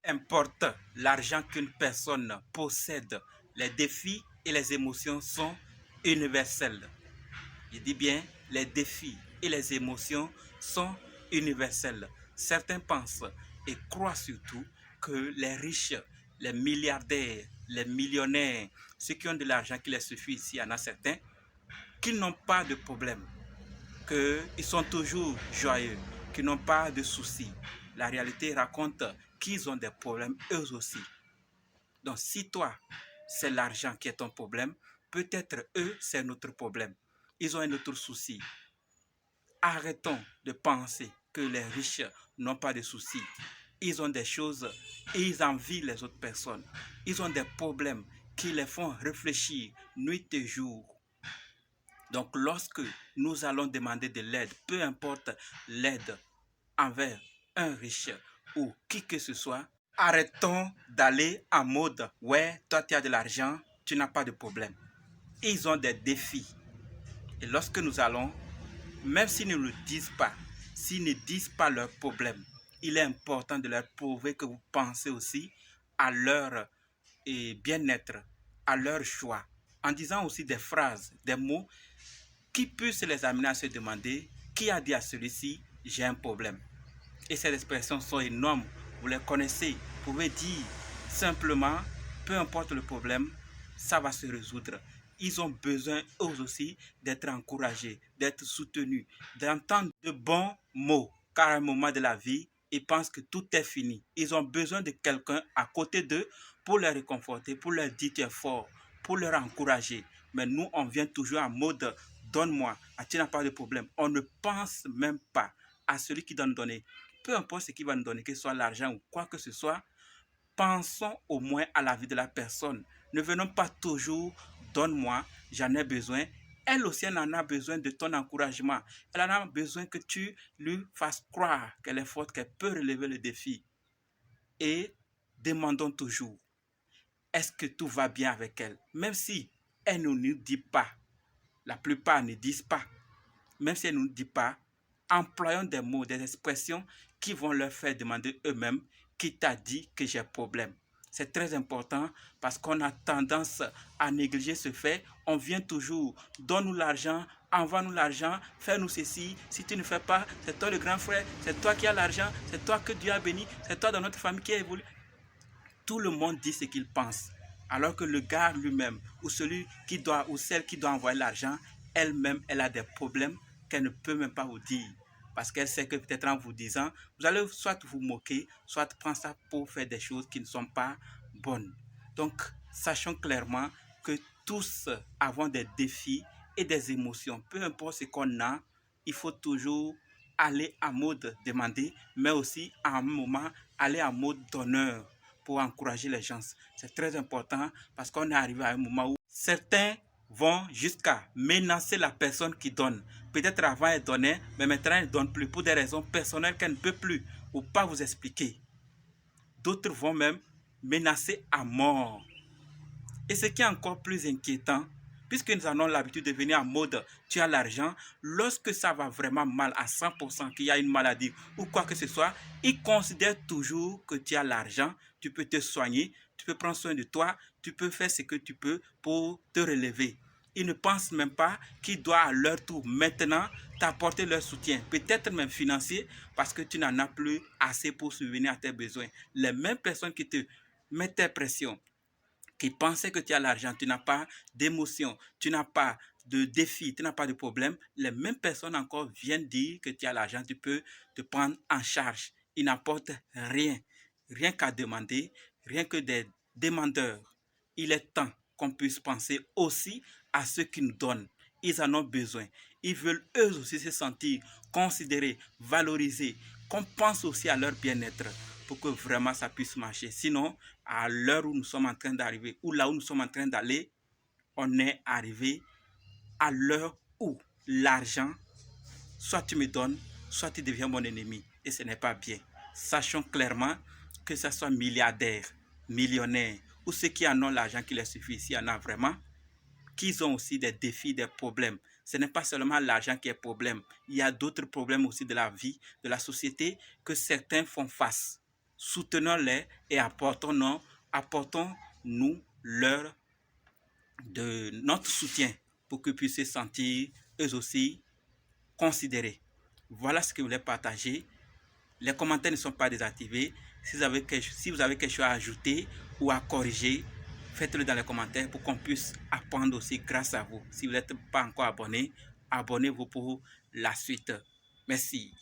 Importe l'argent qu'une personne possède, les défis et les émotions sont universels. Je dis bien, les défis et les émotions sont universels. Certains pensent et croient surtout que les riches, les milliardaires, les millionnaires, ceux qui ont de l'argent qui les suffit ici, il y en a certains, qui n'ont pas de problème, qu'ils sont toujours joyeux, qu'ils n'ont pas de soucis. La réalité raconte qu'ils ont des problèmes eux aussi. Donc si toi, c'est l'argent qui est ton problème, peut-être eux, c'est notre problème. Ils ont un autre souci. Arrêtons de penser que les riches n'ont pas de soucis. Ils ont des choses et ils envient les autres personnes. Ils ont des problèmes qui les font réfléchir nuit et jour. Donc lorsque nous allons demander de l'aide, peu importe l'aide envers un riche ou qui que ce soit, arrêtons d'aller en mode « ouais, toi tu as de l'argent, tu n'as pas de problème ». Ils ont des défis. Et lorsque nous allons, même s'ils ne le disent pas, s'ils ne disent pas leurs problèmes, il est important de leur prouver que vous pensez aussi à leur bien-être, à leur choix, en disant aussi des phrases, des mots qui puissent les amener à se demander qui a dit à celui-ci j'ai un problème. Et ces expressions sont énormes, vous les connaissez. Vous pouvez dire simplement, peu importe le problème, ça va se résoudre. Ils ont besoin, eux aussi, d'être encouragés, d'être soutenus, d'entendre de bons mots. Car à un moment de la vie, ils pensent que tout est fini. Ils ont besoin de quelqu'un à côté d'eux pour les réconforter, pour leur dire tu es fort, pour leur encourager. Mais nous, on vient toujours en mode donne-moi, tu n'as pas de problème. On ne pense même pas à celui qui doit nous donner. Peu importe ce qu'il va nous donner, que ce soit l'argent ou quoi que ce soit, pensons au moins à la vie de la personne. Ne venons pas toujours, donne-moi, j'en ai besoin. Elle aussi, elle en a besoin de ton encouragement. Elle en a besoin que tu lui fasses croire qu'elle est forte, qu'elle peut relever le défi. Et demandons toujours, est-ce que tout va bien avec elle? Même si elle ne nous dit pas, la plupart ne disent pas, même si elle ne nous dit pas, employons des mots, des expressions qui vont leur faire demander eux-mêmes qui t'a dit que j'ai problème. C'est très important parce qu'on a tendance à négliger ce fait. On vient toujours, donne-nous l'argent, envoie-nous l'argent, fais-nous ceci. Si tu ne fais pas, c'est toi le grand frère, c'est toi qui as l'argent, c'est toi que Dieu a béni, c'est toi dans notre famille qui a évolué. Tout le monde dit ce qu'il pense. Alors que le gars lui-même, ou celui qui doit, ou celle qui doit envoyer l'argent, elle-même, elle a des problèmes qu'elle ne peut même pas vous dire. Parce qu'elle sait que peut-être en vous disant, vous allez soit vous moquer, soit prendre ça pour faire des choses qui ne sont pas bonnes. Donc, sachons clairement que tous avons des défis et des émotions. Peu importe ce qu'on a, il faut toujours aller en mode demander, mais aussi à un moment aller en mode donneur pour encourager les gens. C'est très important parce qu'on est arrivé à un moment où certains vont jusqu'à menacer la personne qui donne. Peut-être avant elle donnait, mais maintenant elle ne donne plus pour des raisons personnelles qu'elle ne peut plus ou pas vous expliquer. D'autres vont même menacer à mort. Et ce qui est encore plus inquiétant, puisque nous avons l'habitude de venir en mode tu as l'argent, lorsque ça va vraiment mal à 100%, qu'il y a une maladie ou quoi que ce soit, ils considèrent toujours que tu as l'argent, tu peux te soigner, tu peux prendre soin de toi, tu peux faire ce que tu peux pour te relever. Ils ne pensent même pas qu'ils doivent à leur tour maintenant t'apporter leur soutien, peut-être même financier, parce que tu n'en as plus assez pour subvenir à tes besoins. Les mêmes personnes qui te mettent tes pressions, qui pensaient que tu as l'argent, tu n'as pas d'émotion, tu n'as pas de défi, tu n'as pas de problème, les mêmes personnes encore viennent dire que tu as l'argent, tu peux te prendre en charge. Ils n'apportent rien, rien qu'à demander, rien que des demandeurs. Il est temps qu'on puisse penser aussi à ceux qui nous donnent. Ils en ont besoin. Ils veulent eux aussi se sentir considérés, valorisés, qu'on pense aussi à leur bien-être pour que vraiment ça puisse marcher. Sinon, à l'heure où nous sommes en train d'arriver, ou là où nous sommes en train d'aller, on est arrivé à l'heure où l'argent, soit tu me donnes, soit tu deviens mon ennemi. Et ce n'est pas bien. Sachons clairement que ce soit milliardaire, millionnaire, ou ceux qui en ont l'argent qui les suffit, s'il y en a vraiment, qu'ils ont aussi des défis, des problèmes. Ce n'est pas seulement l'argent qui est problème. Il y a d'autres problèmes aussi de la vie, de la société, que certains font face. soutenons-les et apportons-nous de notre soutien pour qu'ils puissent se sentir eux aussi considérés. Voilà ce que je voulais partager. Les commentaires ne sont pas désactivés. Si vous avez quelque chose à ajouter ou à corriger, faites-le dans les commentaires pour qu'on puisse apprendre aussi grâce à vous. Si vous n'êtes pas encore abonné, abonnez-vous pour la suite. Merci.